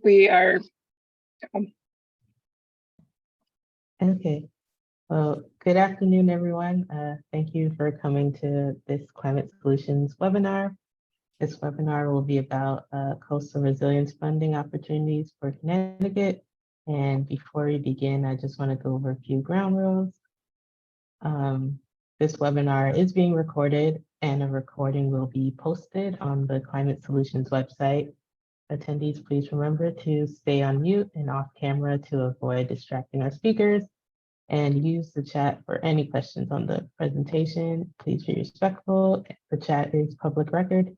We are. Okay. Well, good afternoon, everyone. Thank you for coming to this Climate Solutions webinar. This webinar will be about coastal resilience funding opportunities for Connecticut. And before we begin, I just want to go over a few ground rules. This webinar is being recorded and a recording will be posted on the Climate Solutions website. Attendees, please remember to stay on mute and off camera to avoid distracting our speakers, and use the chat for any questions on the presentation. Please be respectful. The chat is public record,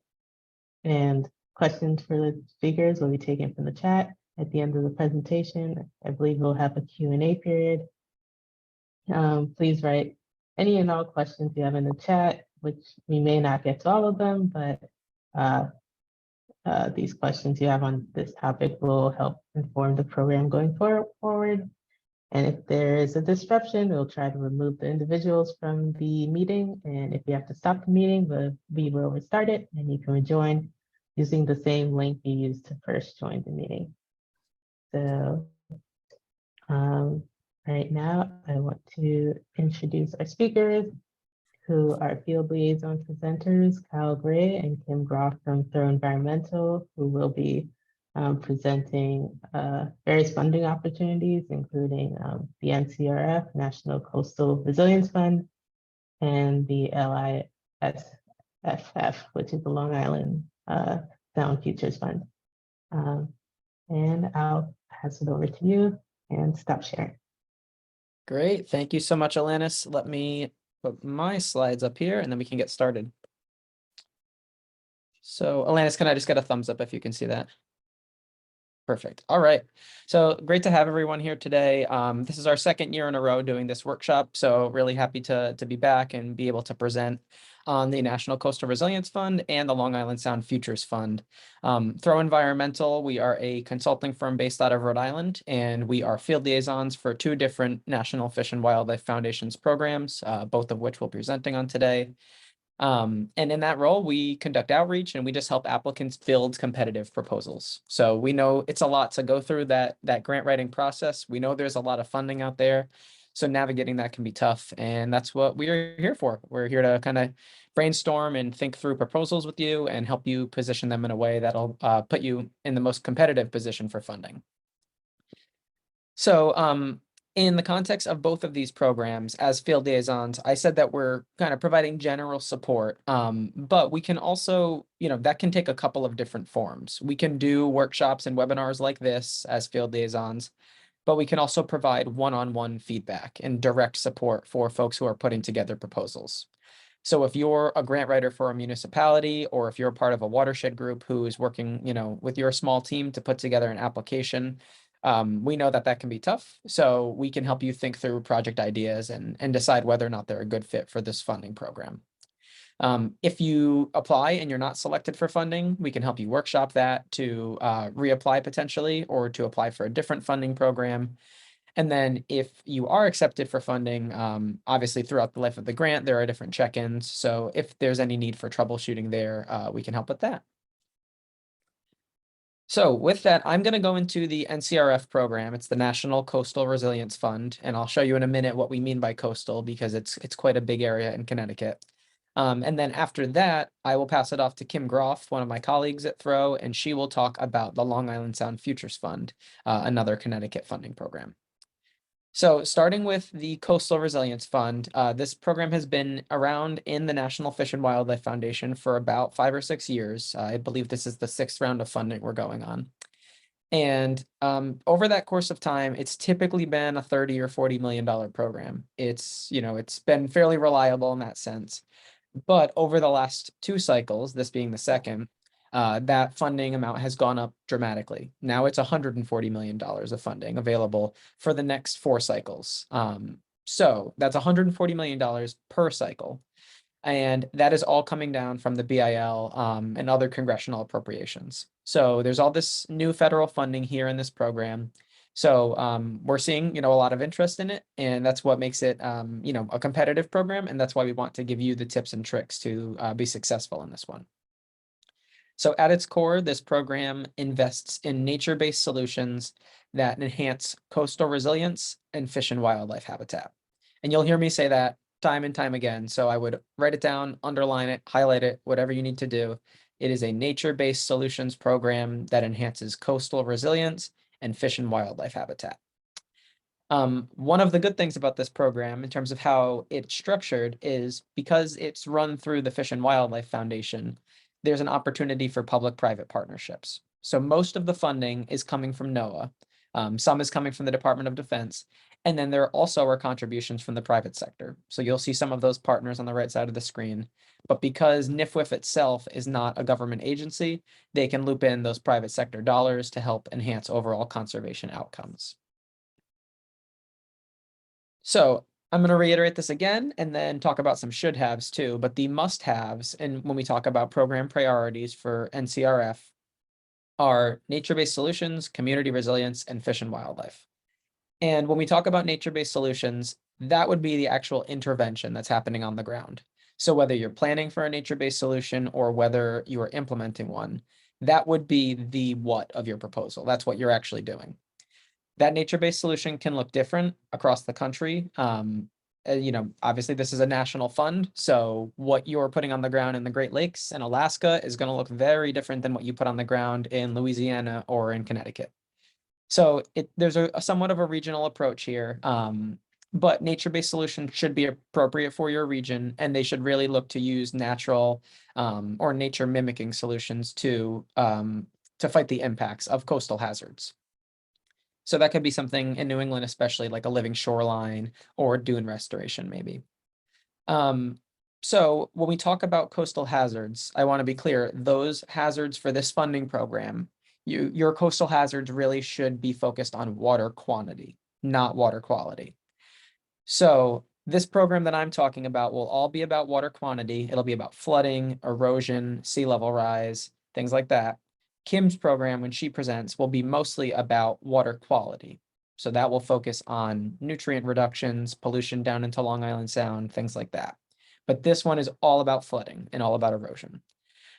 and questions for the speakers will be taken from the chat. At the end of the presentation, I believe we'll have a Q&A period. Please write any and all questions you have in the chat, which we may not get to all of them, but these questions you have on this topic will help inform the program going forward. And if there is a disruption, we'll try to remove the individuals from the meeting. And if we have to stop the meeting, we will restart it and you can rejoin using the same link you used to first join the meeting. So right now, I want to introduce our speakers, who are Field Liaison presenters, Kyle Gray and Kim Groff from Throwe Environmental, who will be presenting various funding opportunities, including the NCRF, National Coastal Resilience Fund, and the LISFF, which is the Long Island Sound Futures Fund. And I'll pass it over to you and stop sharing. Great. Thank you so much, Alanis. Let me put my slides up here and then we can get started. So Alanis, can I just get a thumbs up if you can see that? Perfect. All right. So great to have everyone here today. This is our second year in a row doing this workshop. So really happy to be back and be able to present on the National Coastal Resilience Fund and the Long Island Sound Futures Fund. Throwe Environmental, we are a consulting firm based out of Rhode Island, and we are field liaisons for two different National Fish and Wildlife Foundation's programs, both of which we'll be presenting on today. And in that role, we conduct outreach and we just help applicants build competitive proposals. So we know it's a lot to go through that grant writing process. We know there's a lot of funding out there. So navigating that can be tough. And that's what we are here for. We're here to kind of brainstorm and think through proposals with you and help you position them in a way that'll put you in the most competitive position for funding. So in the context of both of these programs, as field liaisons, I said that we're kind of providing general support, but we can also, that can take a couple of different forms. We can do workshops and webinars like this as field liaisons, but we can also provide one-on-one feedback and direct support for folks who are putting together proposals. So if you're a grant writer for a municipality, or if you're a part of a watershed group who is working, with your small team to put together an application, we know that can be tough. So we can help you think through project ideas and decide whether or not they're a good fit for this funding program. If you apply and you're not selected for funding, we can help you workshop that to reapply potentially, or to apply for a different funding program. And then if you are accepted for funding, obviously throughout the life of the grant, there are different check-ins. So if there's any need for troubleshooting there, we can help with that. So with that, I'm going to go into the NCRF program. It's the National Coastal Resilience Fund, and I'll show you in a minute what we mean by coastal, because it's quite a big area in Connecticut. And then after that, I will pass it off to Kim Groff, one of my colleagues at Throwe, and she will talk about the Long Island Sound Futures Fund, another Connecticut funding program. So starting with the Coastal Resilience Fund, this program has been around in the National Fish and Wildlife Foundation for about 5 or 6 years. I believe this is the 6th round of funding we're going on. And over that course of time, it's typically been a $30 or $40 million program. It's been fairly reliable in that sense. But over the last 2 cycles, this being the second, that funding amount has gone up dramatically. Now it's $140 million of funding available for the next 4 cycles. So that's $140 million per cycle. And that is all coming down from the BIL and other congressional appropriations. So there's all this new federal funding here in this program. So we're seeing, a lot of interest in it, and that's what makes it, a competitive program. And that's why we want to give you the tips and tricks to be successful in this one. So at its core, this program invests in nature-based solutions that enhance coastal resilience and fish and wildlife habitat. And you'll hear me say that time and time again. So I would write it down, underline it, highlight it, whatever you need to do. It is a nature-based solutions program that enhances coastal resilience and fish and wildlife habitat. One of the good things about this program in terms of how it's structured is because it's run through the Fish and Wildlife Foundation, there's an opportunity for public-private partnerships. So most of the funding is coming from NOAA. Some is coming from the Department of Defense. And then there also are contributions from the private sector. So you'll see some of those partners on the right side of the screen. But because NFWF itself is not a government agency, they can loop in those private sector dollars to help enhance overall conservation outcomes. So I'm going to reiterate this again and then talk about some should haves too, but the must haves, and when we talk about program priorities for NCRF, are nature-based solutions, community resilience, and fish and wildlife. And when we talk about nature-based solutions, that would be the actual intervention that's happening on the ground. So whether you're planning for a nature-based solution or whether you are implementing one, that would be the what of your proposal. That's what you're actually doing. That nature-based solution can look different across the country. Obviously this is a national fund, so what you're putting on the ground in the Great Lakes and Alaska is going to look very different than what you put on the ground in Louisiana or in Connecticut. So there's a somewhat of a regional approach here, but nature-based solutions should be appropriate for your region, and they should really look to use natural or nature mimicking solutions to fight the impacts of coastal hazards. So that could be something in New England, especially like a living shoreline or dune restoration, maybe. So when we talk about coastal hazards, I want to be clear, those hazards for this funding program, your coastal hazards really should be focused on water quantity, not water quality. So this program that I'm talking about will all be about water quantity. It'll be about flooding, erosion, sea level rise, things like that. Kim's program, when she presents, will be mostly about water quality. So that will focus on nutrient reductions, pollution down into Long Island Sound, things like that. But this one is all about flooding and all about erosion.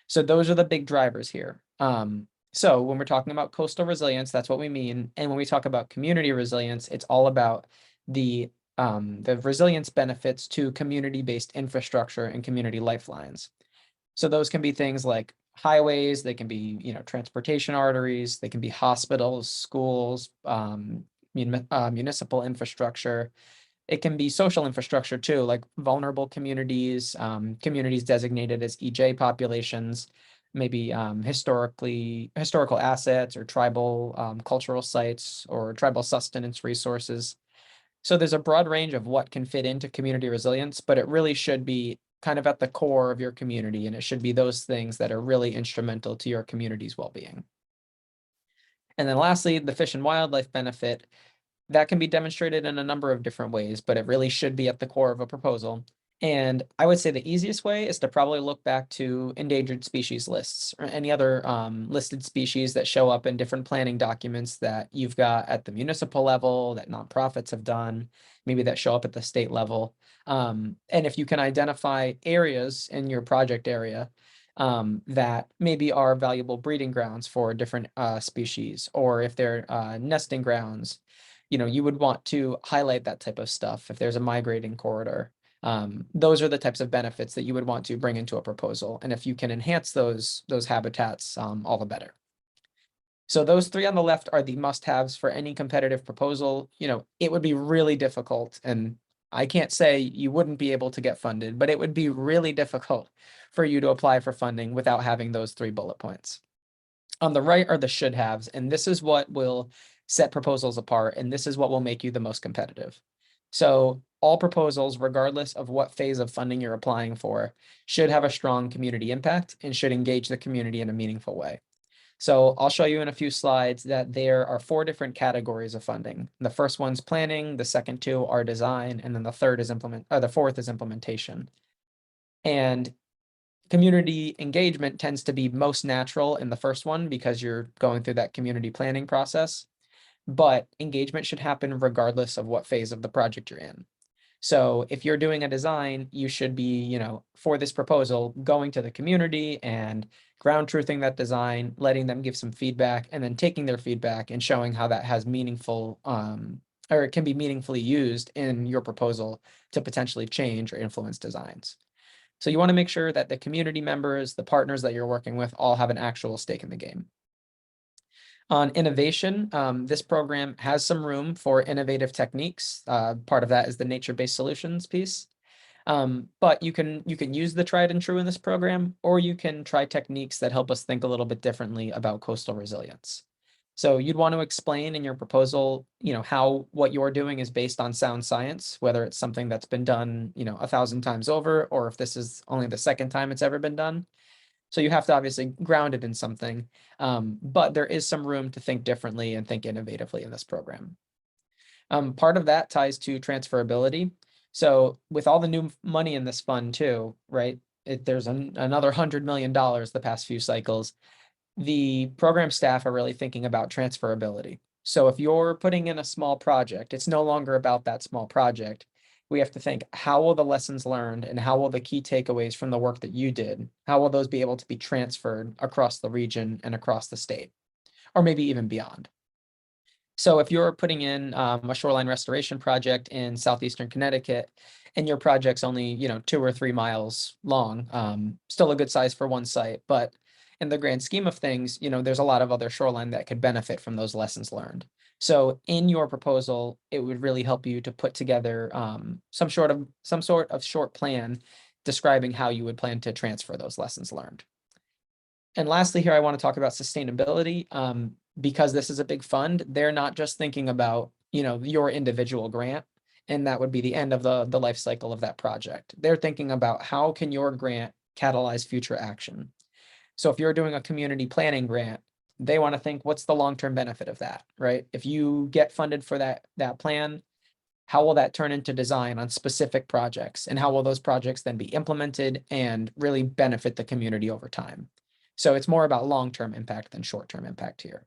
So those are the big drivers here. So when we're talking about coastal resilience, that's what we mean. And when we talk about community resilience, it's all about the resilience benefits to community-based infrastructure and community lifelines. So those can be things like highways, they can be, transportation arteries, they can be hospitals, schools, municipal infrastructure. It can be social infrastructure too, like vulnerable communities, communities designated as EJ populations, maybe historical assets or tribal cultural sites or tribal sustenance resources. So there's a broad range of what can fit into community resilience, but it really should be kind of at the core of your community, and it should be those things that are really instrumental to your community's well-being. And then lastly, the fish and wildlife benefit, that can be demonstrated in a number of different ways, but it really should be at the core of a proposal. And I would say the easiest way is to probably look back to endangered species lists or any other listed species that show up in different planning documents that you've got at the municipal level, that nonprofits have done, maybe that show up at the state level. And if you can identify areas in your project area that maybe are valuable breeding grounds for different species, or if they're nesting grounds, you would want to highlight that type of stuff if there's a migrating corridor. Those are the types of benefits that you would want to bring into a proposal. And if you can enhance those habitats, all the better. So those three on the left are the must-haves for any competitive proposal. It would be really difficult, and I can't say you wouldn't be able to get funded, but it would be really difficult for you to apply for funding without having those 3 bullet points. On the right are the should-haves, and this is what will set proposals apart, and this is what will make you the most competitive. So all proposals, regardless of what phase of funding you're applying for, should have a strong community impact and should engage the community in a meaningful way. So I'll show you in a few slides that there are 4 different categories of funding. The first one's planning, the second 2 are design, and then the fourth is implementation. And community engagement tends to be most natural in the first one because you're going through that community planning process, but engagement should happen regardless of what phase of the project you're in. So if you're doing a design, you should be, you know, for this proposal, going to the community and ground truthing that design, letting them give some feedback, and then taking their feedback and showing how that has meaningful, or it can be meaningfully used in your proposal to potentially change or influence designs. So you want to make sure that the community members, the partners that you're working with, all have an actual stake in the game. On innovation, this program has some room for innovative techniques. Part of that is the nature-based solutions piece. But you can use the tried and true in this program, or you can try techniques that help us think a little bit differently about coastal resilience. So you'd want to explain in your proposal, you know, how what you're doing is based on sound science, whether it's something that's been done, you know, 1,000 times over, or if this is only the second time it's ever been done. So you have to obviously ground it in something, but there is some room to think differently and think innovatively in this program. Part of that ties to transferability. So with all the new money in this fund too, right? There's another $100 million the past few cycles. The program staff are really thinking about transferability. So if you're putting in a small project, it's no longer about that small project. We have to think, how will the lessons learned and how will the key takeaways from the work that you did, how will those be able to be transferred across the region and across the state, or maybe even beyond? So if you're putting in a shoreline restoration project in southeastern Connecticut, and your project's only, you know, 2 or 3 miles long, still a good size for one site, but in the grand scheme of things, you know, there's a lot of other shoreline that could benefit from those lessons learned. So in your proposal, it would really help you to put together some sort of short plan describing how you would plan to transfer those lessons learned. And lastly, here I want to talk about sustainability. Because this is a big fund, they're not just thinking about, you know, your individual grant, and that would be the end of the life cycle of that project. They're thinking about how can your grant catalyze future action. So if you're doing a community planning grant, they want to think, what's the long-term benefit of that, right? If you get funded for that plan, how will that turn into design on specific projects, and how will those projects then be implemented and really benefit the community over time? So it's more about long-term impact than short-term impact here.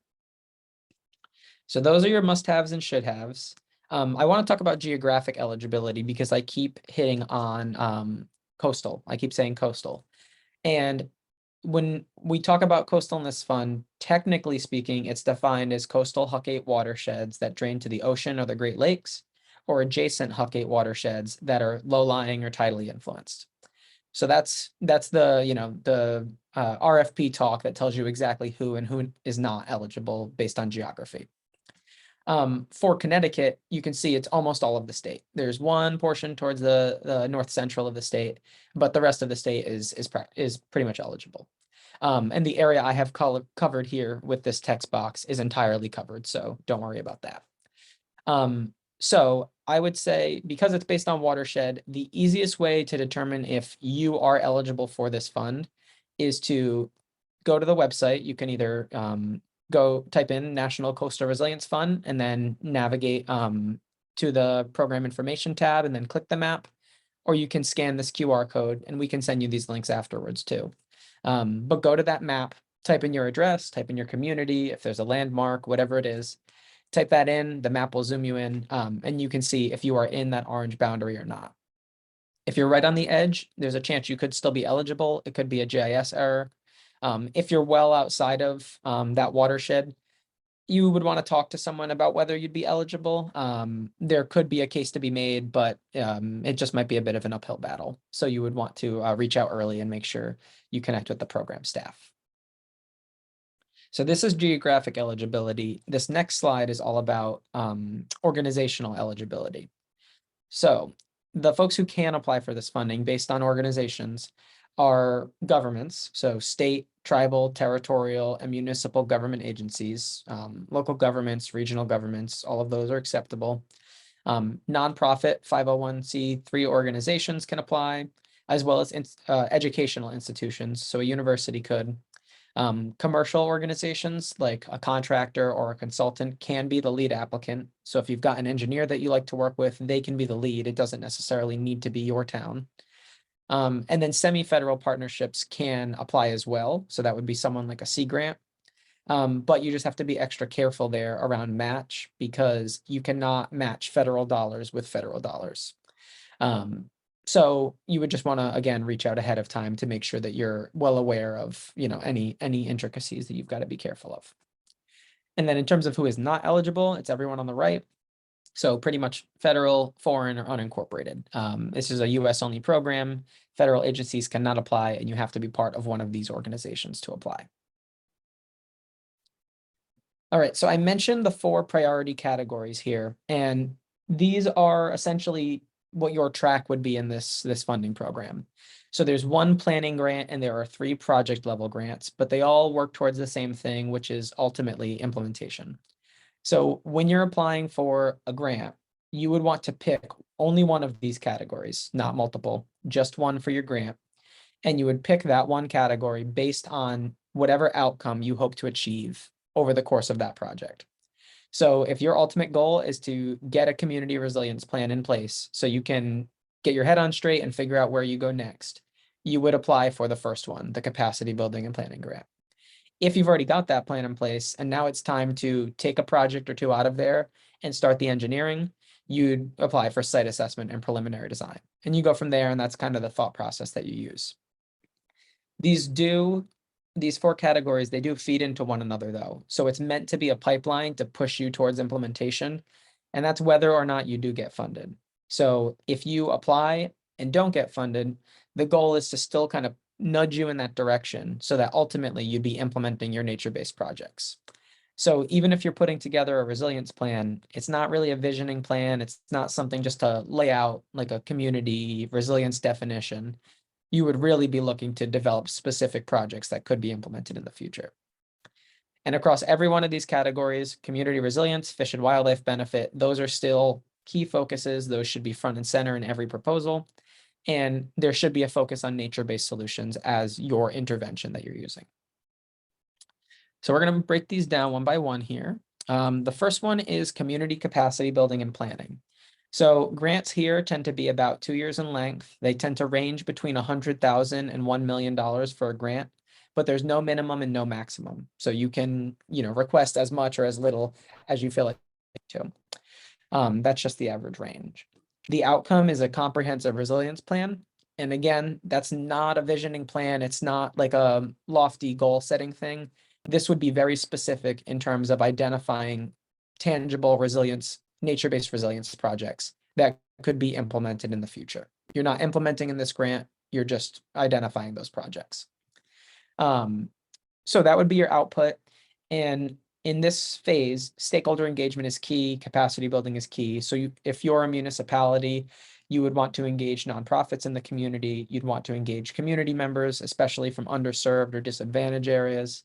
So those are your must-haves and should-haves. I want to talk about geographic eligibility because I keep hitting on coastal. I keep saying coastal. And when we talk about coastal in this fund, technically speaking, it's defined as coastal Huc-8 watersheds that drain to the ocean or the Great Lakes, or adjacent Huc-8 watersheds that are low-lying or tidally influenced. So that's the, you know, the RFP talk that tells you exactly who and who is not eligible based on geography. For Connecticut, you can see it's almost all of the state. There's one portion towards the north central of the state, but the rest of the state is pretty much eligible. And the area I have covered here with this text box is entirely covered, so don't worry about that. So I would say, because it's based on watershed, the easiest way to determine if you are eligible for this fund is to go to the website. You can either go type in National Coastal Resilience Fund and then navigate to the program information tab and then click the map, or you can scan this QR code and we can send you these links afterwards too. But go to that map, type in your address, type in your community, if there's a landmark, whatever it is, type that in, the map will zoom you in, and you can see if you are in that orange boundary or not. If you're right on the edge, there's a chance you could still be eligible. It could be a GIS error. If you're well outside of that watershed, you would want to talk to someone about whether you'd be eligible. There could be a case to be made, but it just might be a bit of an uphill battle. So you would want to reach out early and make sure you connect with the program staff. So this is geographic eligibility. This next slide is all about organizational eligibility. So the folks who can apply for this funding based on organizations are governments, so state, tribal, territorial, and municipal government agencies, local governments, regional governments, all of those are acceptable. Nonprofit 501c3 organizations can apply, as well as educational institutions, so a university could. Commercial organizations like a contractor or a consultant can be the lead applicant. So if you've got an engineer that you like to work with, they can be the lead. It doesn't necessarily need to be your town. And then semi-federal partnerships can apply as well. So that would be someone like a Sea Grant. But you just have to be extra careful there around match, because you cannot match federal dollars with federal dollars. So you would just want to, again, reach out ahead of time to make sure that you're well aware of, any intricacies that you've got to be careful of. And then in terms of who is not eligible, it's everyone on the right. So pretty much federal, foreign, or unincorporated. This is a US only program. Federal agencies cannot apply, and you have to be part of one of these organizations to apply. All right, so I mentioned the 4 priority categories here, and these are essentially what your track would be in this funding program. So there's 1 planning grant and there are 3 project level grants, but they all work towards the same thing, which is ultimately implementation. So when you're applying for a grant, you would want to pick only one of these categories, not multiple, just one for your grant. And you would pick that one category based on whatever outcome you hope to achieve over the course of that project. So if your ultimate goal is to get a community resilience plan in place so you can get your head on straight and figure out where you go next, you would apply for the first one, the capacity building and planning grant. If you've already got that plan in place and now it's time to take a project or 2 out of there and start the engineering, you'd apply for site assessment and preliminary design. And you go from there, and that's kind of the thought process that you use. These 4 categories, they do feed into one another though. So it's meant to be a pipeline to push you towards implementation. And that's whether or not you do get funded. So if you apply and don't get funded, the goal is to still kind of nudge you in that direction so that ultimately you'd be implementing your nature-based projects. So even if you're putting together a resilience plan, it's not really a visioning plan. It's not something just to lay out like a community resilience definition. You would really be looking to develop specific projects that could be implemented in the future. And across every one of these categories, community resilience, fish and wildlife benefit, those are still key focuses. Those should be front and center in every proposal. And there should be a focus on nature-based solutions as your intervention that you're using. So we're going to break these down one by one here. The first one is community capacity building and planning. So grants here tend to be about 2 years in length. They tend to range between $100,000 and $1 million for a grant, but there's no minimum and no maximum. So you can, request as much or as little as you feel like to. That's just the average range. The outcome is a comprehensive resilience plan. And again, that's not a visioning plan. It's not like a lofty goal setting thing. This would be very specific in terms of identifying tangible resilience, nature-based resilience projects that could be implemented in the future. You're not implementing in this grant, you're just identifying those projects. So that would be your output. And in this phase, stakeholder engagement is key, capacity building is key. So if you're a municipality, you would want to engage nonprofits in the community. You'd want to engage community members, especially from underserved or disadvantaged areas.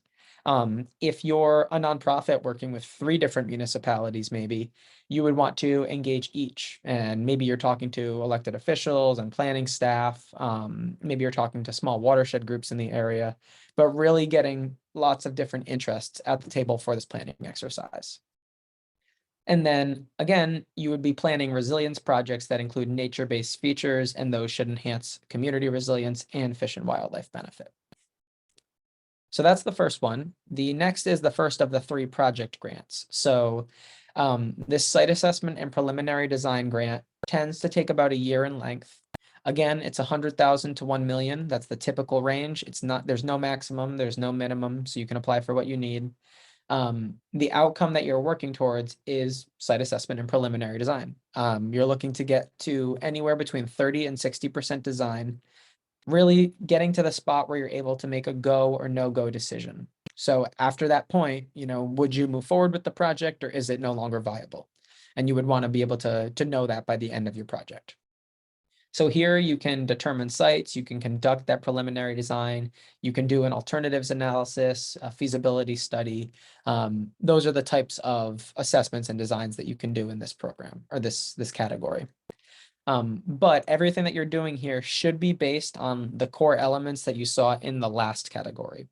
If you're a nonprofit working with 3 different municipalities, maybe you would want to engage each. And maybe you're talking to elected officials and planning staff. Maybe you're talking to small watershed groups in the area, but really getting lots of different interests at the table for this planning exercise. And then again, you would be planning resilience projects that include nature-based features, and those should enhance community resilience and fish and wildlife benefit. So that's the first one. The next is the first of the 3 project grants. So this site assessment and preliminary design grant tends to take about a year in length. Again, it's 100,000 to 1 million. That's the typical range. There's no maximum, there's no minimum, so you can apply for what you need. The outcome that you're working towards is site assessment and preliminary design. You're looking to get to anywhere between 30 and 60% design, really getting to the spot where you're able to make a go or no-go decision. So after that point, would you move forward with the project or is it no longer viable? And you would want to be able to know that by the end of your project. So here you can determine sites, you can conduct that preliminary design, you can do an alternatives analysis, a feasibility study. Those are the types of assessments and designs that you can do in this program or this category. But everything that you're doing here should be based on the core elements that you saw in the last category.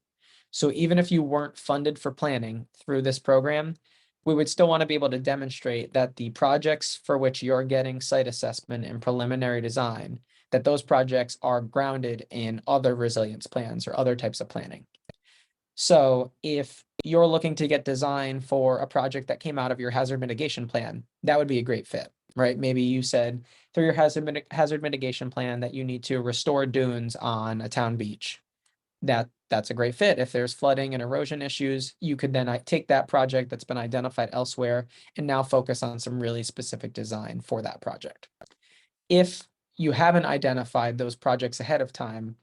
So even if you weren't funded for planning through this program, we would still want to be able to demonstrate that the projects for which you're getting site assessment and preliminary design, that those projects are grounded in other resilience plans or other types of planning. So if you're looking to get design for a project that came out of your hazard mitigation plan, that would be a great fit. right? Maybe you said through your hazard mitigation plan that you need to restore dunes on a town beach. That's a great fit. If there's flooding and erosion issues, you could then take that project that's been identified elsewhere and now focus on some really specific design for that project. If you haven't identified those projects ahead of time,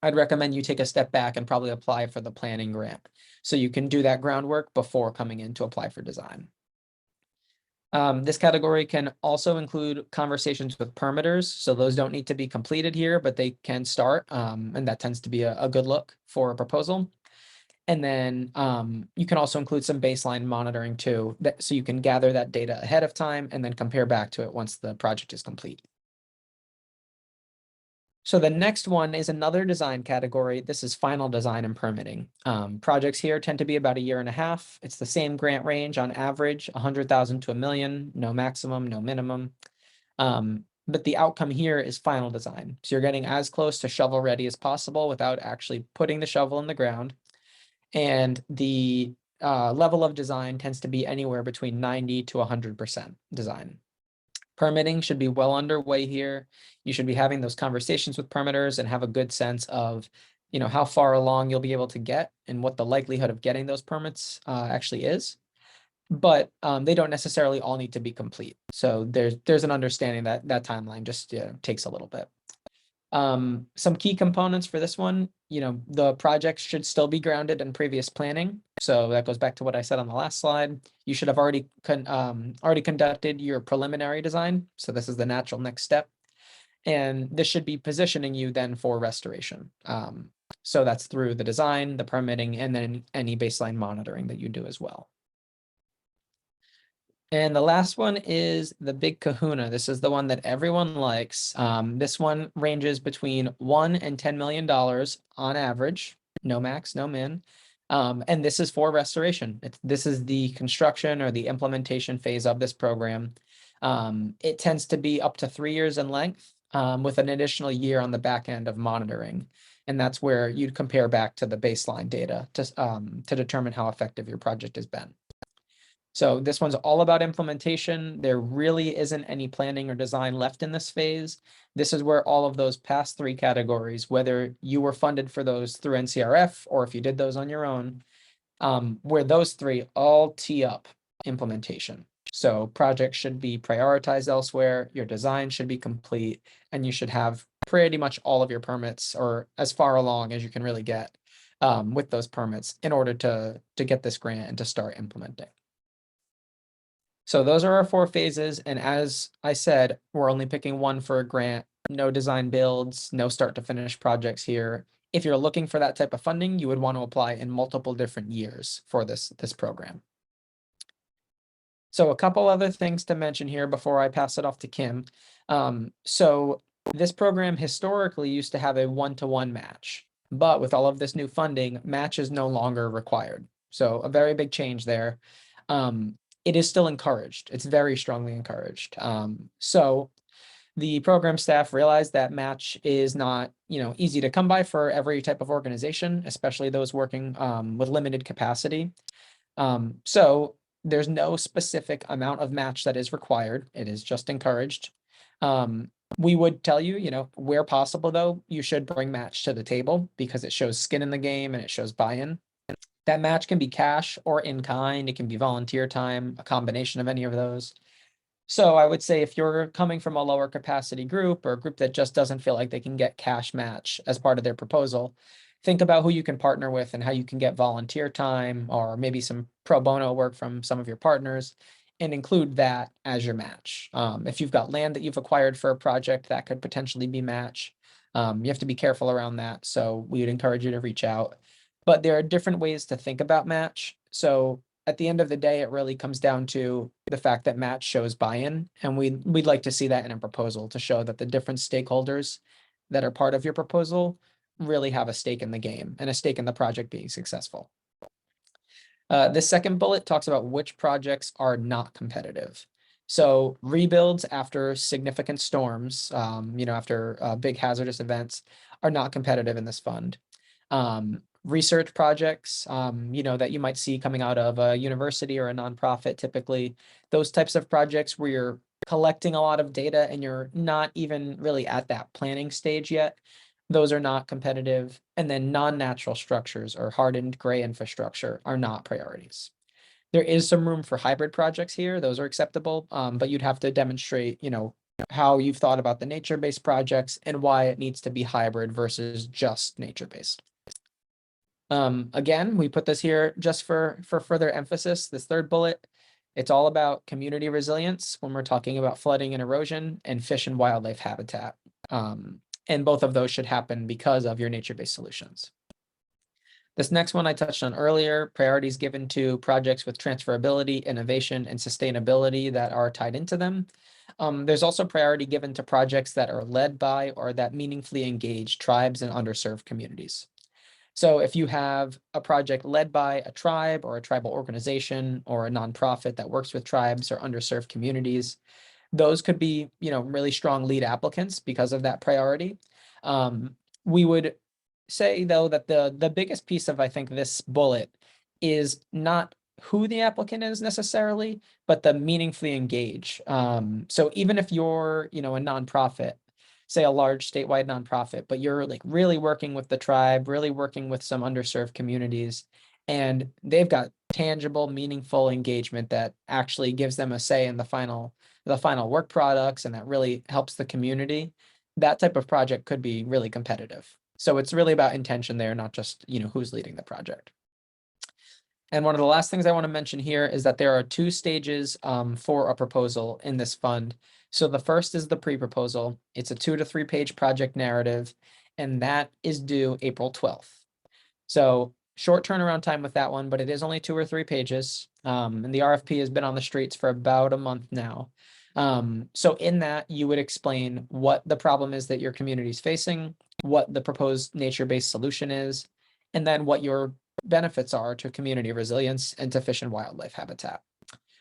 I'd recommend you take a step back and probably apply for the planning grant. So you can do that groundwork before coming in to apply for design. This category can also include conversations with permitters. So those don't need to be completed here, but they can start. And that tends to be a good look for a proposal. And then you can also include some baseline monitoring too, so you can gather that data ahead of time and then compare back to it once the project is complete. So the next one is another design category. This is final design and permitting. Projects here tend to be about 1.5 years. It's the same grant range on average, 100,000 to 1 million, no maximum, no minimum. But the outcome here is final design. So you're getting as close to shovel ready as possible without actually putting the shovel in the ground. And the level of design tends to be anywhere between 90 to 100% design. Permitting should be well underway here. You should be having those conversations with permitters and have a good sense of, how far along you'll be able to get and what the likelihood of getting those permits actually is. But they don't necessarily all need to be complete. So there's an understanding that that timeline just takes a little bit. Some key components for this one, the project should still be grounded in previous planning. So that goes back to what I said on the last slide. You should have already conducted your preliminary design. So this is the natural next step. And this should be positioning you then for restoration. So that's through the design, the permitting, and then any baseline monitoring that you do as well. And the last one is the big kahuna. This is the one that everyone likes. This one ranges between $1 and $10 million on average, no max, no min. And this is for restoration. This is the construction or the implementation phase of this program. It tends to be up to 3 years in length, with an additional year on the back end of monitoring. And that's where you'd compare back to the baseline data to determine how effective your project has been. So this one's all about implementation. There really isn't any planning or design left in this phase. This is where all of those past 3 categories, whether you were funded for those through NCRF or if you did those on your own, where those 3 all tee up implementation. So projects should be prioritized elsewhere, your design should be complete, and you should have pretty much all of your permits or as far along as you can really get with those permits in order to get this grant and to start implementing. So those are our 4 phases. And as I said, we're only picking one for a grant, no design builds, no start to finish projects here. If you're looking for that type of funding, you would want to apply in multiple different years for this program. So a couple other things to mention here before I pass it off to Kim. So this program historically used to have a 1-to-1 match, but with all of this new funding, match is no longer required. So a very big change there. It is still encouraged. It's very strongly encouraged. So the program staff realized that match is not, easy to come by for every type of organization, especially those working with limited capacity. So there's no specific amount of match that is required. It is just encouraged. We would tell you, where possible though, you should bring match to the table because it shows skin in the game and it shows buy-in. That match can be cash or in kind. It can be volunteer time, a combination of any of those. So I would say if you're coming from a lower capacity group or a group that just doesn't feel like they can get cash match as part of their proposal, think about who you can partner with and how you can get volunteer time or maybe some pro bono work from some of your partners and include that as your match. If you've got land that you've acquired for a project, that could potentially be match. You have to be careful around that. So we would encourage you to reach out. But there are different ways to think about match. So at the end of the day, it really comes down to the fact that match shows buy-in. And we'd like to see that in a proposal to show that the different stakeholders that are part of your proposal really have a stake in the game and a stake in the project being successful. The second bullet talks about which projects are not competitive. So rebuilds after significant storms, after big hazardous events are not competitive in this fund. Research projects, that you might see coming out of a university or a nonprofit, typically those types of projects where you're collecting a lot of data and you're not even really at that planning stage yet, those are not competitive. And then non-natural structures or hardened gray infrastructure are not priorities. There is some room for hybrid projects here. Those are acceptable, but you'd have to demonstrate, how you've thought about the nature-based projects and why it needs to be hybrid versus just nature-based. Again, we put this here just for further emphasis. This third bullet, it's all about community resilience when we're talking about flooding and erosion and fish and wildlife habitat. And both of those should happen because of your nature-based solutions. This next one I touched on earlier, priorities given to projects with transferability, innovation, and sustainability that are tied into them. There's also priority given to projects that are led by or that meaningfully engage tribes and underserved communities. So if you have a project led by a tribe or a tribal organization or a nonprofit that works with tribes or underserved communities, those could be, really strong lead applicants because of that priority. We would say though that the biggest piece of, I think, this bullet is not who the applicant is necessarily, but the meaningfully engage. So even if you're, a nonprofit, say a large statewide nonprofit, but you're like really working with the tribe, really working with some underserved communities, and they've got tangible, meaningful engagement that actually gives them a say in the final work products, and that really helps the community, that type of project could be really competitive. So it's really about intention there, not just, who's leading the project. And one of the last things I want to mention here is that there are 2 stages for a proposal in this fund. So the first is the pre-proposal. It's a 2 to 3 page project narrative, and that is due April 12th. So short turnaround time with that one, but it is only 2 or 3 pages. And the RFP has been on the streets for about a month now. So in that, you would explain what the problem is that your community is facing, what the proposed nature-based solution is, and then what your benefits are to community resilience and to fish and wildlife habitat.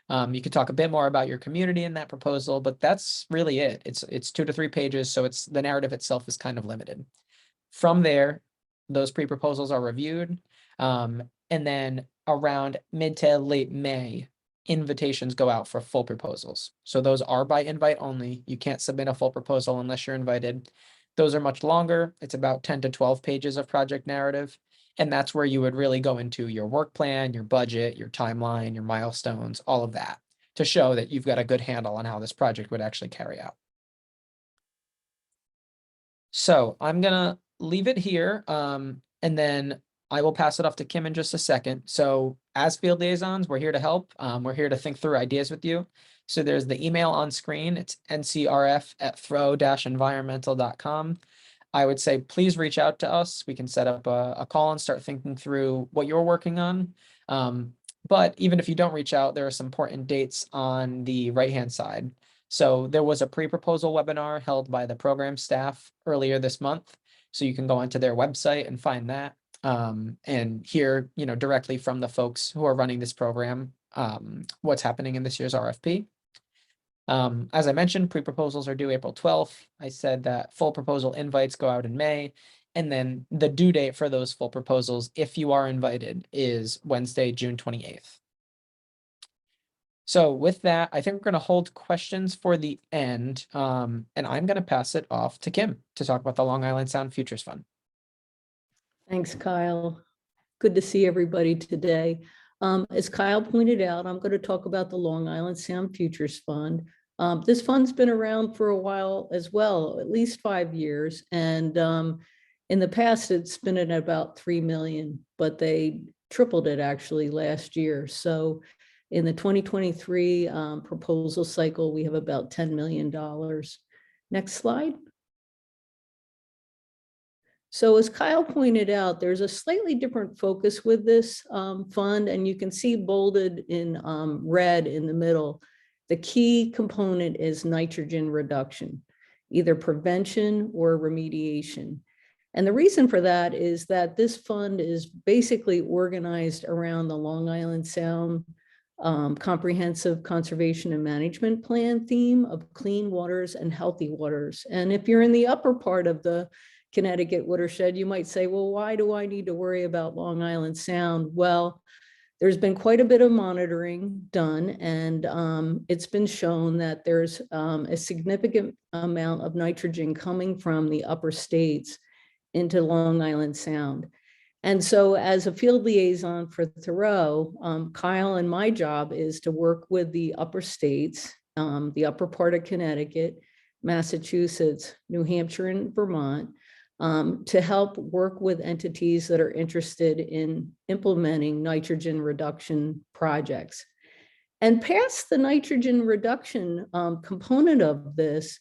You could talk a bit more about your community in that proposal, but that's really it. It's 2 to 3 pages, so it's the narrative itself is kind of limited. From there, those pre-proposals are reviewed, and then around mid to late May, invitations go out for full proposals. So those are by invite only. You can't submit a full proposal unless you're invited. Those are much longer. It's about 10 to 12 pages of project narrative. And that's where you would really go into your work plan, your budget, your timeline, your milestones, all of that to show that you've got a good handle on how this project would actually carry out. So I'm gonna leave it here, and then I will pass it off to Kim in just a second. So as field liaisons, we're here to help. We're here to think through ideas with you. So there's the email on screen. It's ncrf@throwe-environmental.com. I would say, please reach out to us. We can set up a call and start thinking through what you're working on. But even if you don't reach out, there are some important dates on the right-hand side. So there was a pre-proposal webinar held by the program staff earlier this month. So you can go onto their website and find that and hear, directly from the folks who are running this program, what's happening in this year's RFP. As I mentioned, pre-proposals are due April 12th. I said that full proposal invites go out in May. And then the due date for those full proposals, if you are invited, is Wednesday, June 28th. So with that, I think we're going to hold questions for the end. And I'm going to pass it off to Kim to talk about the Long Island Sound Futures Fund. Thanks, Kyle. Good to see everybody today. As Kyle pointed out, I'm going to talk about the Long Island Sound Futures Fund. This fund's been around for a while as well, at least 5 years. And in the past, it's been at about 3 million, but they tripled it actually last year. So in the 2023 proposal cycle, we have about $10 million. Next slide. So as Kyle pointed out, there's a slightly different focus with this fund, and you can see bolded in red in the middle. The key component is nitrogen reduction, either prevention or remediation. And the reason for that is that this fund is basically organized around the Long Island Sound Comprehensive Conservation and Management Plan theme of clean waters and healthy waters. And if you're in the upper part of the Connecticut watershed, you might say, well, why do I need to worry about Long Island Sound? Well, There's been quite a bit of monitoring done, and it's been shown that there's a significant amount of nitrogen coming from the upper states into Long Island Sound. And so as a field liaison for Thoreau, Kyle and my job is to work with the upper states, the upper part of Connecticut, Massachusetts, New Hampshire, and Vermont, to help work with entities that are interested in implementing nitrogen reduction projects. And past the nitrogen reduction component of this,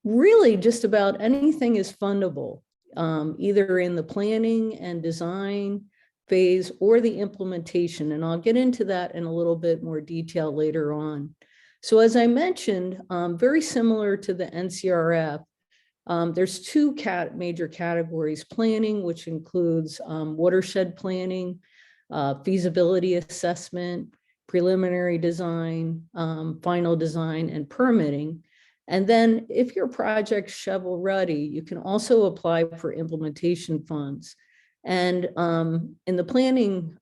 really just about anything is fundable, either in the planning and design phase or the implementation. And I'll get into that in a little bit more detail later on. So as I mentioned, very similar to the NCRF, there's two major categories: planning, which includes watershed planning, feasibility assessment, preliminary design, final design, and permitting. And then if your project's shovel ready, you can also apply for implementation funds. And in the planning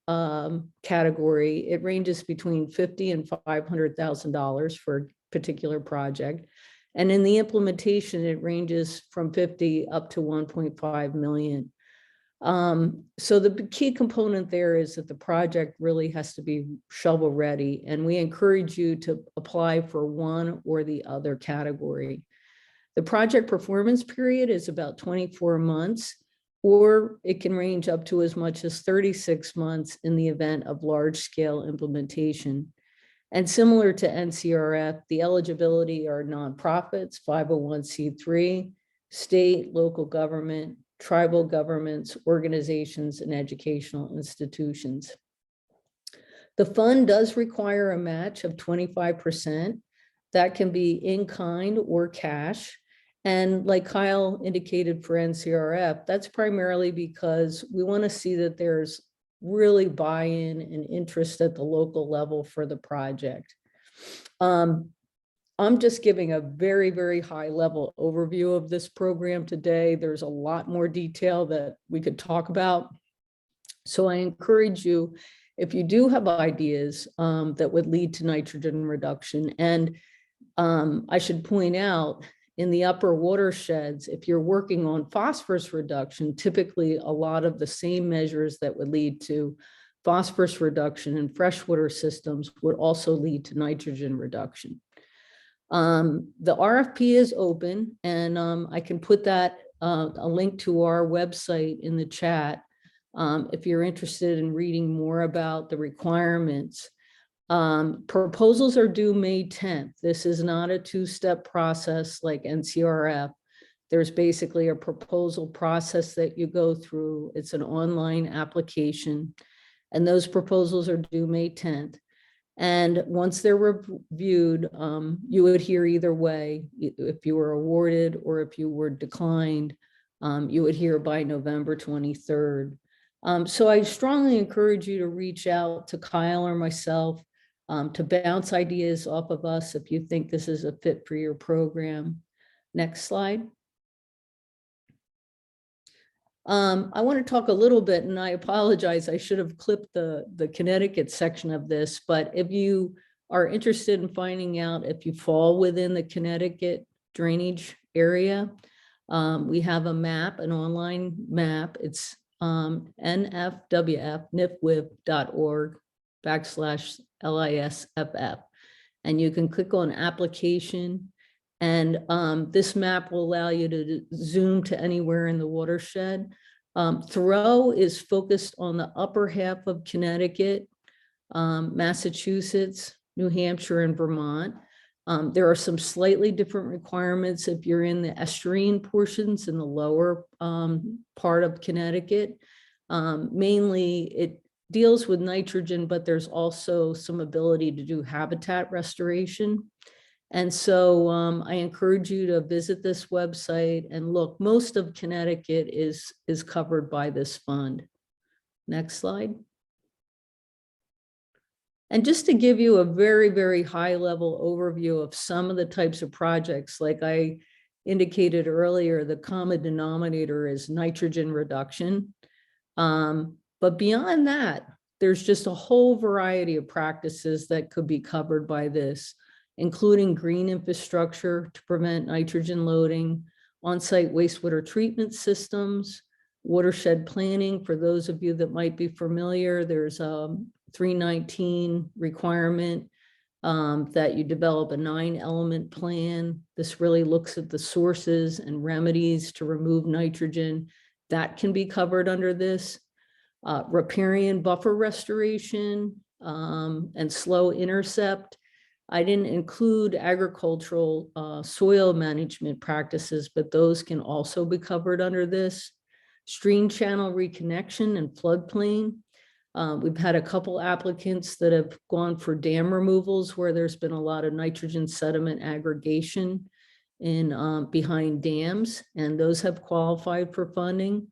category, it ranges between $50,000 and $500,000 for a particular project. And in the implementation, it ranges from 50 up to 1.5 million. So the key component there is that the project really has to be shovel ready, and we encourage you to apply for one or the other category. The project performance period is about 24 months, or it can range up to as much as 36 months in the event of large-scale implementation. And similar to NCRF, the eligibility are nonprofits, 501c3, state, local government, tribal governments, organizations, and educational institutions. The fund does require a match of 25%. That can be in kind or cash. And like Kyle indicated for NCRF, that's primarily because we want to see that there's really buy-in and interest at the local level for the project. I'm just giving a very, very high level overview of this program today. There's a lot more detail that we could talk about. So I encourage you, if you do have ideas that would lead to nitrogen reduction, and I should point out, in the upper watersheds, if you're working on phosphorus reduction, typically a lot of the same measures that would lead to phosphorus reduction in freshwater systems would also lead to nitrogen reduction. The RFP is open, and I can put that a link to our website in the chat if you're interested in reading more about the requirements. Proposals are due May 10th. This is not a two-step process like NCRF. There's basically a proposal process that you go through. It's an online application, and those proposals are due May 10th. And once they're reviewed, you would hear either way, if you were awarded or if you were declined, you would hear by November 23rd. So I strongly encourage you to reach out to Kyle or myself to bounce ideas off of us if you think this is a fit for your program. Next slide. I want to talk a little bit, and I apologize, I should have clipped the Connecticut section of this, but if you are interested in finding out if you fall within the Connecticut drainage area, we have a map, an online map. It's nfwf.org/LISFF. And you can click on application. And this map will allow you to zoom to anywhere in the watershed. Thoreau is focused on the upper half of Connecticut, Massachusetts, New Hampshire, and Vermont. There are some slightly different requirements if you're in the estuarine portions in the lower part of Connecticut. Mainly it deals with nitrogen, but there's also some ability to do habitat restoration. And so I encourage you to visit this website and look. Most of Connecticut is covered by this fund. Next slide. And just to give you a very, very high level overview of some of the types of projects, like I indicated earlier, the common denominator is nitrogen reduction. But beyond that, there's just a whole variety of practices that could be covered by this, including green infrastructure to prevent nitrogen loading, on-site wastewater treatment systems, watershed planning. For those of you that might be familiar, there's a 319 requirement that you develop a 9-element plan. This really looks at the sources and remedies to remove nitrogen. That can be covered under this. Riparian buffer restoration and slow intercept. I didn't include agricultural soil management practices, but those can also be covered under this. Stream channel reconnection and floodplain. We've had a couple applicants that have gone for dam removals where there's been a lot of nitrogen sediment aggregation in behind dams, and those have qualified for funding.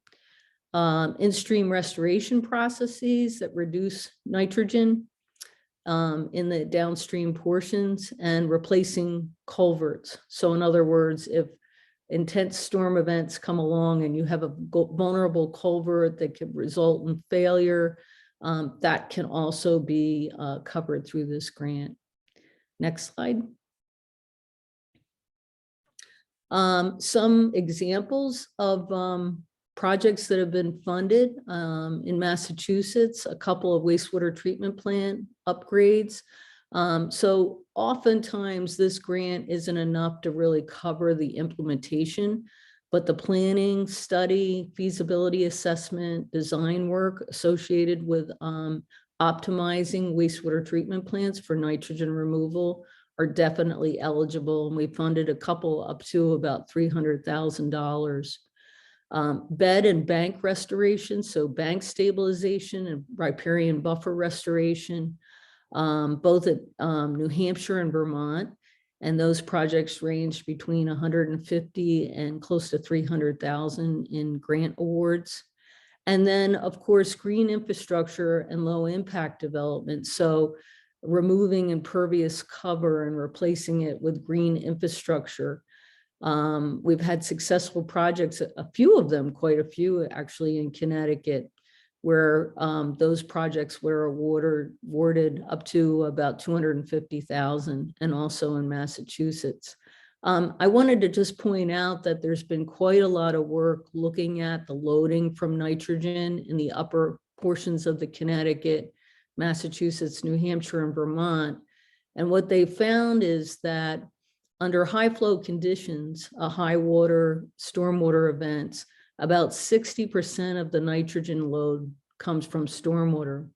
In-stream restoration processes that reduce nitrogen in the downstream portions, and replacing culverts. So in other words, if intense storm events come along and you have a vulnerable culvert that could result in failure, that can also be covered through this grant. Next slide. Some examples of projects that have been funded in Massachusetts, a couple of wastewater treatment plant upgrades. So oftentimes this grant isn't enough to really cover the implementation, but the planning, study, feasibility assessment, design work associated with optimizing wastewater treatment plants for nitrogen removal are definitely eligible. And we funded a couple up to about $300,000. Bed and bank restoration, so bank stabilization and riparian buffer restoration, both at New Hampshire and Vermont. And those projects range between 150 and close to 300,000 in grant awards. And then, of course, green infrastructure and low impact development. So removing impervious cover and replacing it with green infrastructure. We've had successful projects, a few of them, quite a few actually in Connecticut, where those projects were awarded up to about 250,000, and also in Massachusetts. I wanted to just point out that there's been quite a lot of work looking at the loading from nitrogen in the upper portions of the Connecticut, Massachusetts, New Hampshire, and Vermont. And what they found is that under high flow conditions, high water, stormwater events, about 60% of the nitrogen load comes from stormwater.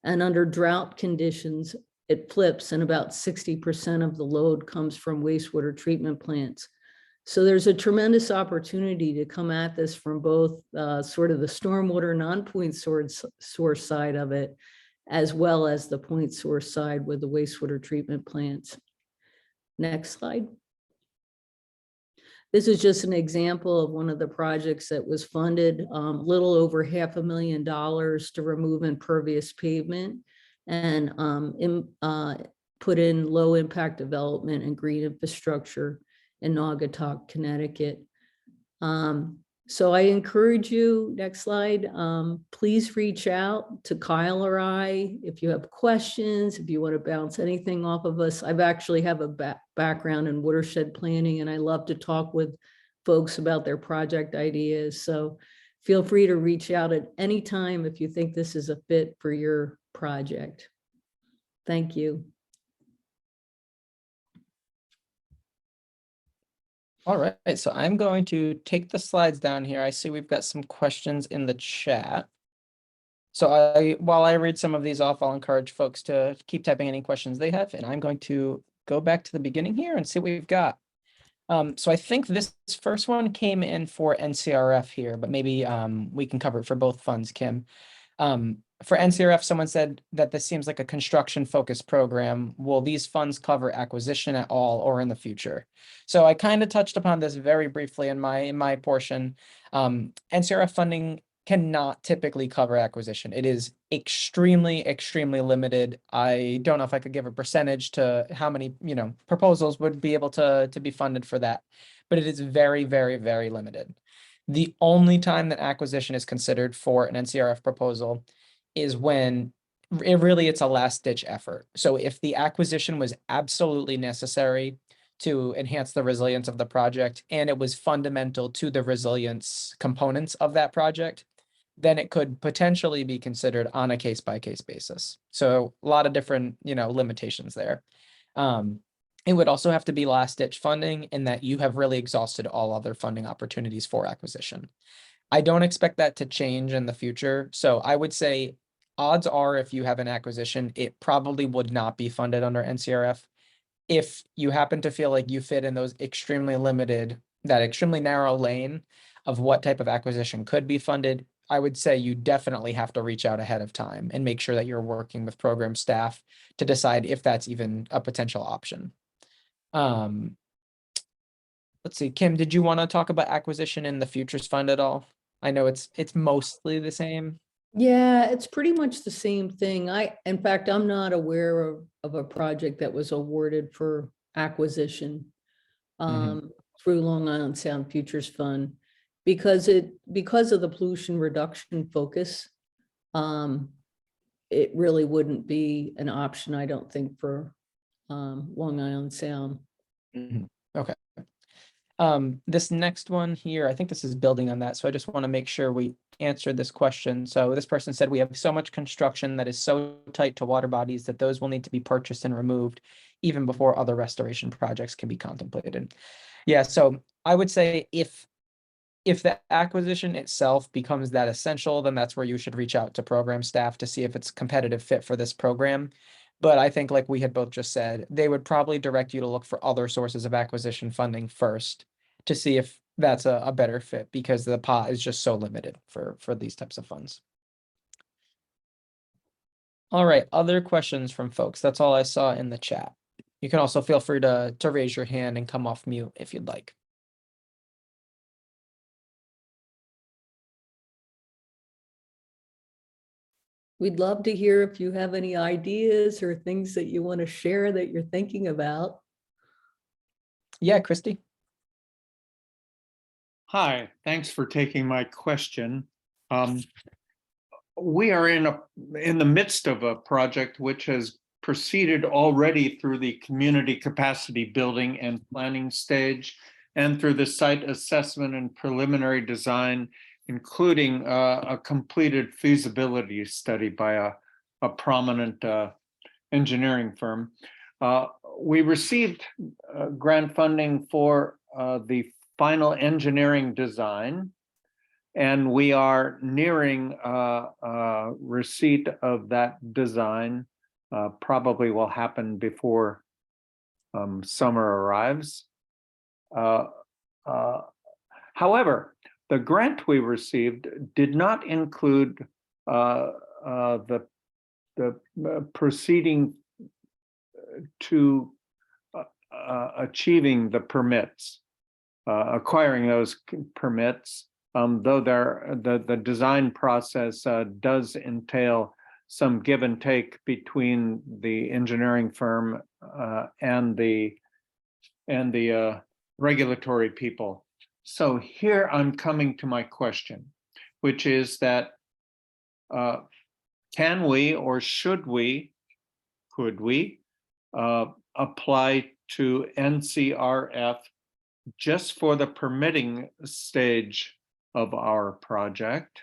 And under drought conditions, it flips, and about 60% of the load comes from wastewater treatment plants. So there's a tremendous opportunity to come at this from both sort of the stormwater non-point source side of it, as well as the point source side with the wastewater treatment plants. Next slide. This is just an example of one of the projects that was funded, little over $500,000 to remove impervious pavement and put in low impact development and green infrastructure in Naugatuck, Connecticut. So I encourage you, next slide, please reach out to Kyle or I if you have questions, if you want to bounce anything off of us. I've actually have a background in watershed planning, and I love to talk with folks about their project ideas. So feel free to reach out at any time if you think this is a fit for your project. Thank you. All right, so I'm going to take the slides down here. I see we've got some questions in the chat. So while I read some of these off, I'll encourage folks to keep typing any questions they have, and I'm going to go back to the beginning here and see what we've got. So I think this first one came in for NCRF here, but maybe we can cover it for both funds, Kim. For NCRF, someone said that this seems like a construction-focused program. Will these funds cover acquisition at all or in the future? So I kind of touched upon this very briefly in my portion. NCRF funding cannot typically cover acquisition. It is extremely, extremely limited. I don't know if I could give a percentage to how many, proposals would be able to be funded for that, but it is very, very, very limited. The only time that acquisition is considered for an NCRF proposal is when it's a last ditch effort. So if the acquisition was absolutely necessary to enhance the resilience of the project and it was fundamental to the resilience components of that project, then it could potentially be considered on a case by case basis. So a lot of different, limitations there. It would also have to be last ditch funding in that you have really exhausted all other funding opportunities for acquisition. I don't expect that to change in the future. So I would say odds are if you have an acquisition, it probably would not be funded under NCRF. If you happen to feel like you fit in that extremely narrow lane of what type of acquisition could be funded, I would say you definitely have to reach out ahead of time and make sure that you're working with program staff to decide if that's even a potential option. Let's see, Kim, did you want to talk about acquisition in the futures fund at all? I know it's mostly the same. Yeah, it's pretty much the same thing. In fact, I'm not aware of a project that was awarded for acquisition through Long Island Sound Futures Fund because of the pollution reduction focus. It really wouldn't be an option, I don't think, for Long Island Sound. Okay. This next one here, I think this is building on that. So I just want to make sure we answered this question. So this person said, we have so much construction that is so tight to water bodies that those will need to be purchased and removed even before other restoration projects can be contemplated. Yeah, so I would say if the acquisition itself becomes that essential, then that's where you should reach out to program staff to see if it's a competitive fit for this program. But I think, like we had both just said, they would probably direct you to look for other sources of acquisition funding first to see if that's a better fit, because the pot is just so limited for these types of funds. All right, other questions from folks? That's all I saw in the chat. You can also feel free to raise your hand and come off mute if you'd like. We'd love to hear if you have any ideas or things that you want to share that you're thinking about. Yeah, Christy. Hi, thanks for taking my question. We are in the midst of a project which has proceeded already through the community capacity building and planning stage and through the site assessment and preliminary design, including a completed feasibility study by a prominent engineering firm. We received grant funding for the final engineering design, and we are nearing receipt of that design. Probably will happen before summer arrives. However, the grant we received did not include the proceeding to achieving the permits, acquiring those permits, though the design process does entail some give and take between the engineering firm and the regulatory people. So here I'm coming to my question, which is that can we or should we, could we apply to NCRF just for the permitting stage of our project?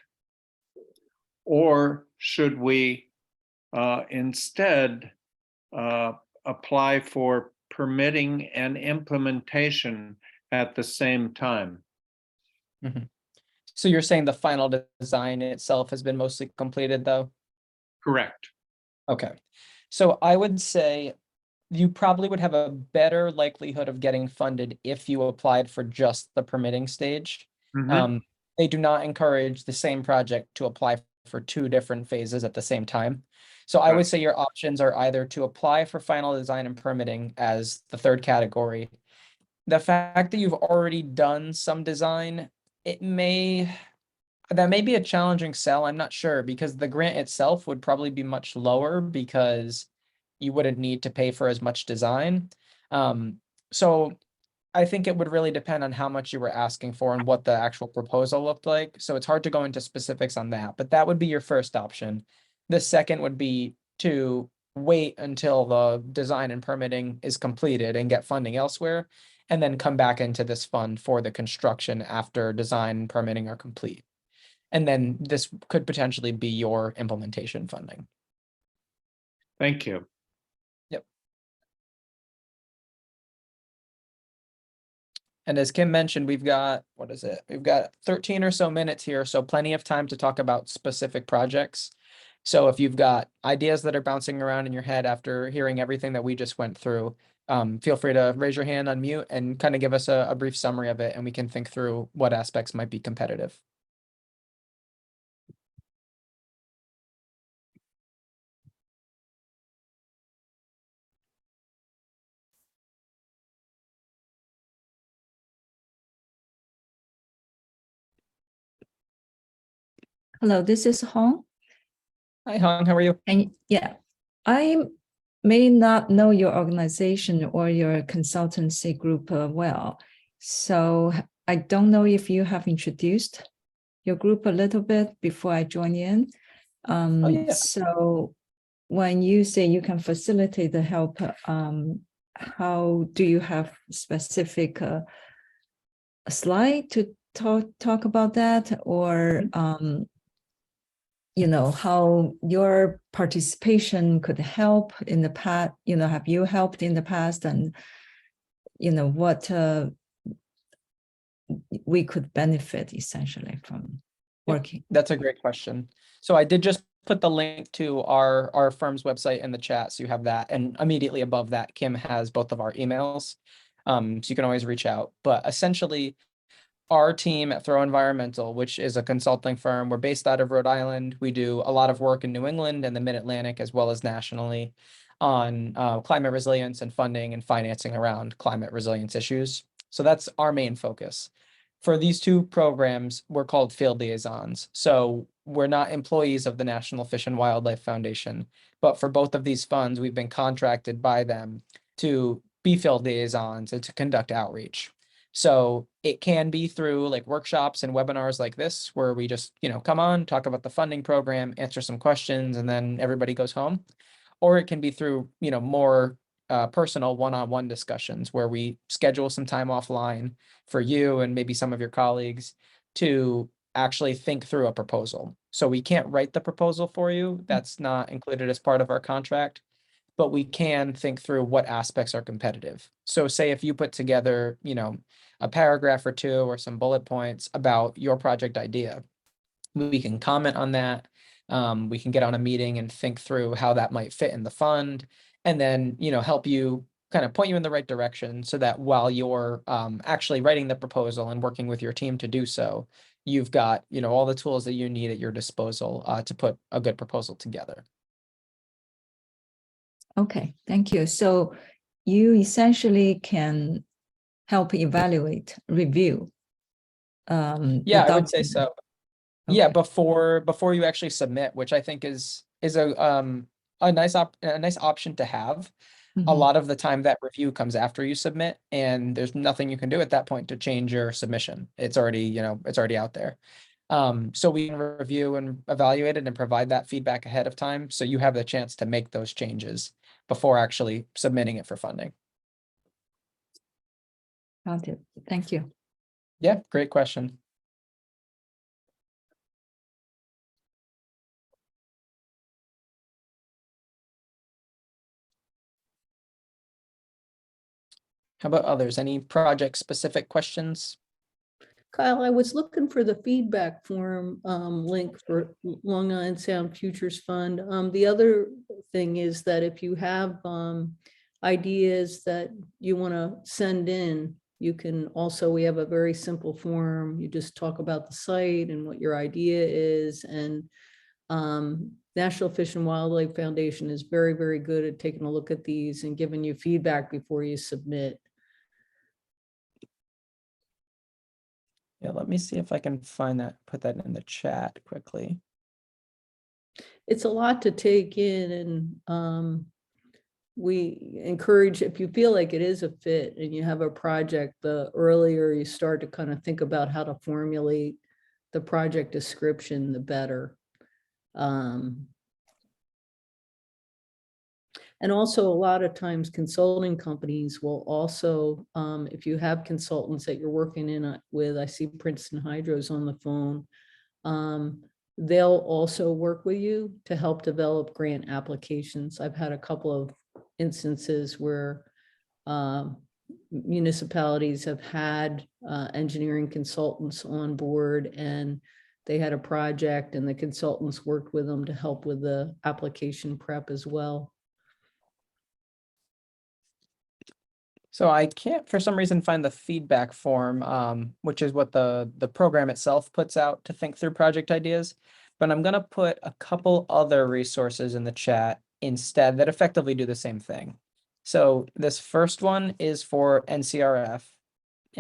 Or should we instead apply for permitting and implementation at the same time? Mm-hmm. So you're saying the final design itself has been mostly completed, though? Correct. Okay. So I would say you probably would have a better likelihood of getting funded if you applied for just the permitting stage. Mm-hmm. They do not encourage the same project to apply for two different phases at the same time. So I would say your options are either to apply for final design and permitting as the third category. The fact that you've already done some design, that may be a challenging sell. I'm not sure, because the grant itself would probably be much lower because you wouldn't need to pay for as much design. So I think it would really depend on how much you were asking for and what the actual proposal looked like. So it's hard to go into specifics on that, but that would be your first option. The second would be to wait until the design and permitting is completed and get funding elsewhere, and then come back into this fund for the construction after design and permitting are complete. And then this could potentially be your implementation funding. Thank you. And as Kim mentioned, we've got, what is it? We've got 13 or so minutes here, so plenty of time to talk about specific projects. So if you've got ideas that are bouncing around in your head after hearing everything that we just went through, feel free to raise your hand, unmute, and kind of give us a brief summary of it, and we can think through what aspects might be competitive. Hello, this is Hong. Hi, Hong, how are you? And yeah, I may not know your organization or your consultancy group well. So I don't know if you have introduced your group a little bit before I join in. Yeah. So when you say you can facilitate the help, how do you have specific slide to talk about that, or how your participation could help in the past? Have you helped in the past, and what we could benefit essentially from working? That's a great question. So I did just put the link to our firm's website in the chat, so you have that. And immediately above that, Kim has both of our emails. So you can always reach out. But essentially, our team at Throwe Environmental, which is a consulting firm, we're based out of Rhode Island. We do a lot of work in New England and the Mid-Atlantic, as well as nationally, on climate resilience and funding and financing around climate resilience issues. So that's our main focus. For these two programs, we're called Field Liaisons. So we're not employees of the National Fish and Wildlife Foundation, but for both of these funds, we've been contracted by them to be field liaisons and to conduct outreach. So it can be through like workshops and webinars like this, where we just, come on, talk about the funding program, answer some questions, and then everybody goes home. Or it can be through, more personal one-on-one discussions where we schedule some time offline for you and maybe some of your colleagues to actually think through a proposal. So we can't write the proposal for you. That's not included as part of our contract, but we can think through what aspects are competitive. So say if you put together, a paragraph or two or some bullet points about your project idea, we can comment on that. We can get on a meeting and think through how that might fit in the fund, and then, help you kind of point you in the right direction, so that while you're actually writing the proposal and working with your team to do so, you've got, all the tools that you need at your disposal to put a good proposal together. Okay, thank you. So you essentially can help evaluate, review. Yeah, I would say so. Yeah, Okay. before you actually submit, which I think is a nice option to have. A Mhm. lot of the time that review comes after you submit, and there's nothing you can do at that point to change your submission. It's already, it's already out there. So we can review and evaluate it and provide that feedback ahead of time, so you have the chance to make those changes before actually submitting it for funding. Got it. Thank you. Yeah, great question. How about others? Any project-specific questions? Kyle, I was looking for the feedback form link for Long Island Sound Futures Fund. The other thing is that if you have ideas that you want to send in, you can also, we have a very simple form. You just talk about the site and what your idea is. And National Fish and Wildlife Foundation is very, very good at taking a look at these and giving you feedback before you submit. Yeah, let me see if I can find that, put that in the chat quickly. It's a lot to take in, and we encourage, if you feel like it is a fit and you have a project, the earlier you start to kind of think about how to formulate the project description, the better. And also a lot of times consulting companies will also, if you have consultants that you're working with, I see Princeton Hydro's on the phone, they'll also work with you to help develop grant applications. I've had a couple of instances where municipalities have had engineering consultants on board, and they had a project and the consultants worked with them to help with the application prep as well. So I can't, for some reason, find the feedback form, which is what the program itself puts out to think through project ideas. But I'm gonna put a couple other resources in the chat instead that effectively do the same thing. So this first one is for NCRF,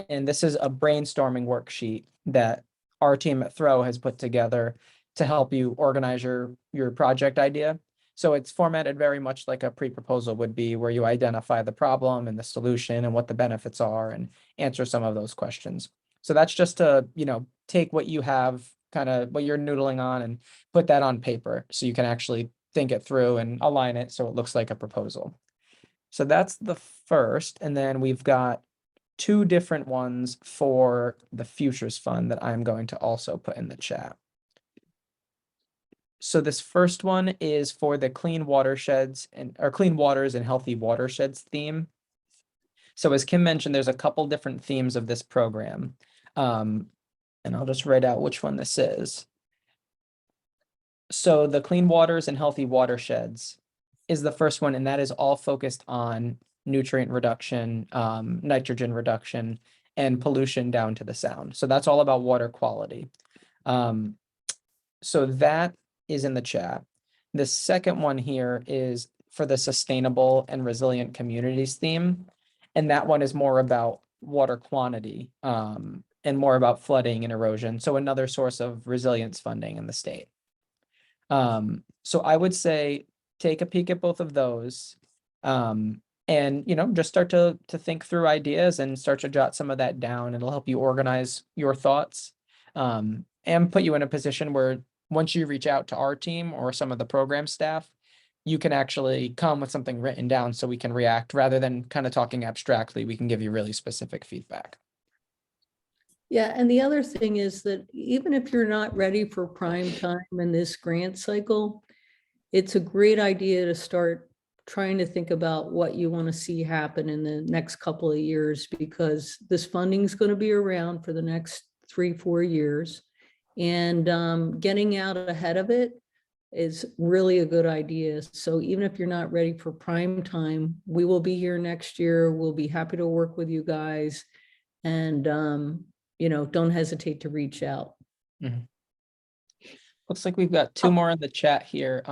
and this is a brainstorming worksheet that our team at Throwe has put together to help you organize your project idea. So it's formatted very much like a pre-proposal would be, where you identify the problem and the solution and what the benefits are and answer some of those questions. So that's just to, take what you have, kind of what you're noodling on, and put that on paper so you can actually think it through and align it so it looks like a proposal. So that's the first. And then we've got two different ones for the Futures Fund that I'm going to also put in the chat. So this first one is for the clean watersheds or clean waters and healthy watersheds theme. So as Kim mentioned, there's a couple different themes of this program. And I'll just write out which one this is. So the clean waters and healthy watersheds is the first one, and that is all focused on nutrient reduction, nitrogen reduction, and pollution down to the sound. So that's all about water quality. So that is in the chat. The second one here is for the sustainable and resilient communities theme. And that one is more about water quantity and more about flooding and erosion. So another source of resilience funding in the state. So I would say take a peek at both of those and, just start to think through ideas and start to jot some of that down. It'll help you organize your thoughts and put you in a position where once you reach out to our team or some of the program staff, you can actually come with something written down so we can react rather than kind of talking abstractly. We can give you really specific feedback. Yeah, and the other thing is that even if you're not ready for prime time in this grant cycle, it's a great idea to start trying to think about what you want to see happen in the next couple of years, because this funding is going to be around for the next 3-4 years. And getting out ahead of it is really a good idea. So even if you're not ready for prime time, we will be here next year. We'll be happy to work with you guys. And, don't hesitate to reach out. Mm-hmm. Looks like we've got two more in the chat here.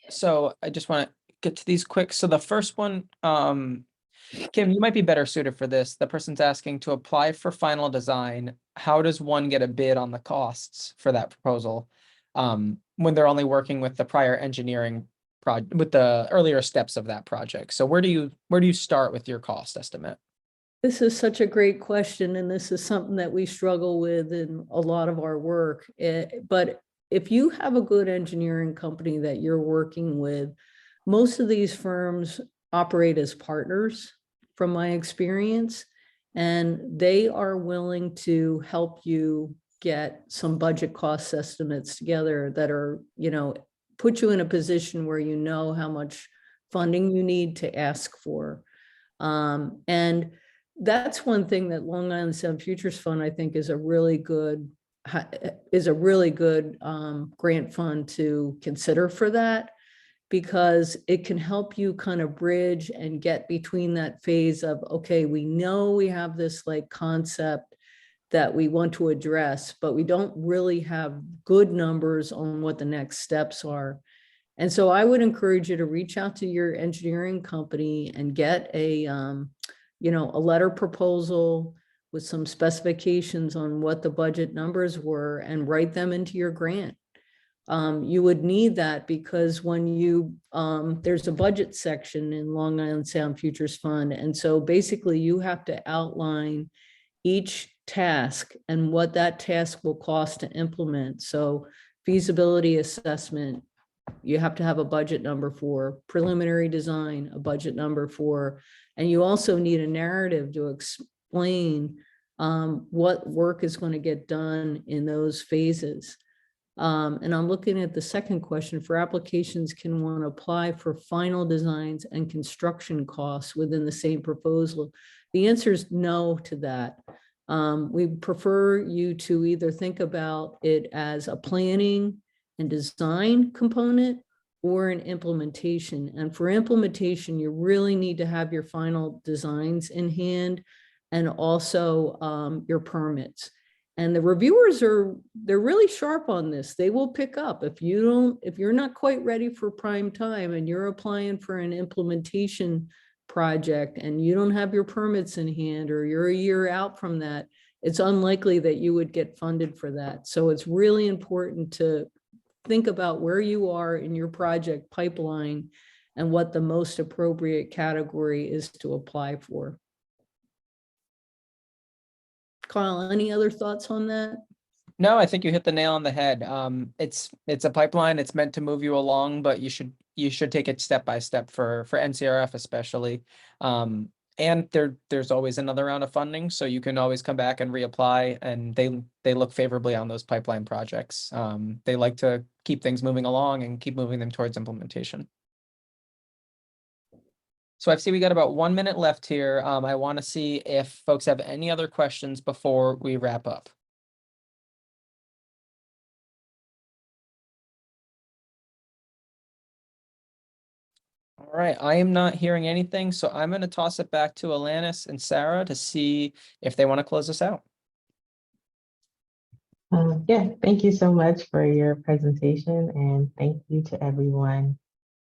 So I just want to get to these quick. So the first one, Kim, you might be better suited for this. The person's asking to apply for final design. How does one get a bid on the costs for that proposal when they're only working with the prior engineering project, with the earlier steps of that project? So where do you start with your cost estimate? This is such a great question, and this is something that we struggle with in a lot of our work. But if you have a good engineering company that you're working with, most of these firms operate as partners, from my experience, and they are willing to help you get some budget cost estimates together that are, put you in a position where you know how much funding you need to ask for. And that's one thing that Long Island Sound Futures Fund, I think, is a really good grant fund to consider for that, because it can help you kind of bridge and get between that phase of, okay, we know we have this concept that we want to address, but we don't really have good numbers on what the next steps are. And so I would encourage you to reach out to your engineering company and get a letter proposal with some specifications on what the budget numbers were and write them into your grant. You would need that because when there's a budget section in Long Island Sound Futures Fund. And so basically you have to outline each task and what that task will cost to implement. So feasibility assessment, You have to have a budget number for preliminary design, a budget number for, and you also need a narrative to explain what work is going to get done in those phases. And I'm looking at the second question. For applications, can one apply for final designs and construction costs within the same proposal? The answer is no to that. We prefer you to either think about it as a planning and design component or an implementation. And for implementation, you really need to have your final designs in hand and also your permits. And the reviewers they're really sharp on this. They will pick up if you're not quite ready for prime time and you're applying for an implementation project and you don't have your permits in hand, or you're a year out from that, it's unlikely that you would get funded for that. So it's really important to think about where you are in your project pipeline and what the most appropriate category is to apply for. Kyle, any other thoughts on that? No, I think you hit the nail on the head. It's a pipeline. It's meant to move you along, but you should take it step by step for NCRF especially. And there's always another round of funding, so you can always come back and reapply, and they look favorably on those pipeline projects. They like to keep things moving along and keep moving them towards implementation. So I see we got about 1 minute left here. I want to see if folks have any other questions before we wrap up. All right, I am not hearing anything, so I'm going to toss it back to Alanis and Sarah to see if they want to close us out. Yeah, thank you so much for your presentation, and thank you to everyone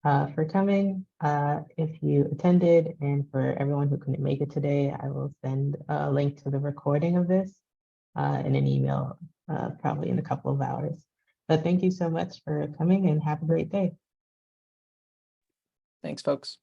for coming. If you attended, and for everyone who couldn't make it today, I will send a link to the recording of this in an email probably in a couple of hours. But thank you so much for coming, and have a great day. Thanks, folks.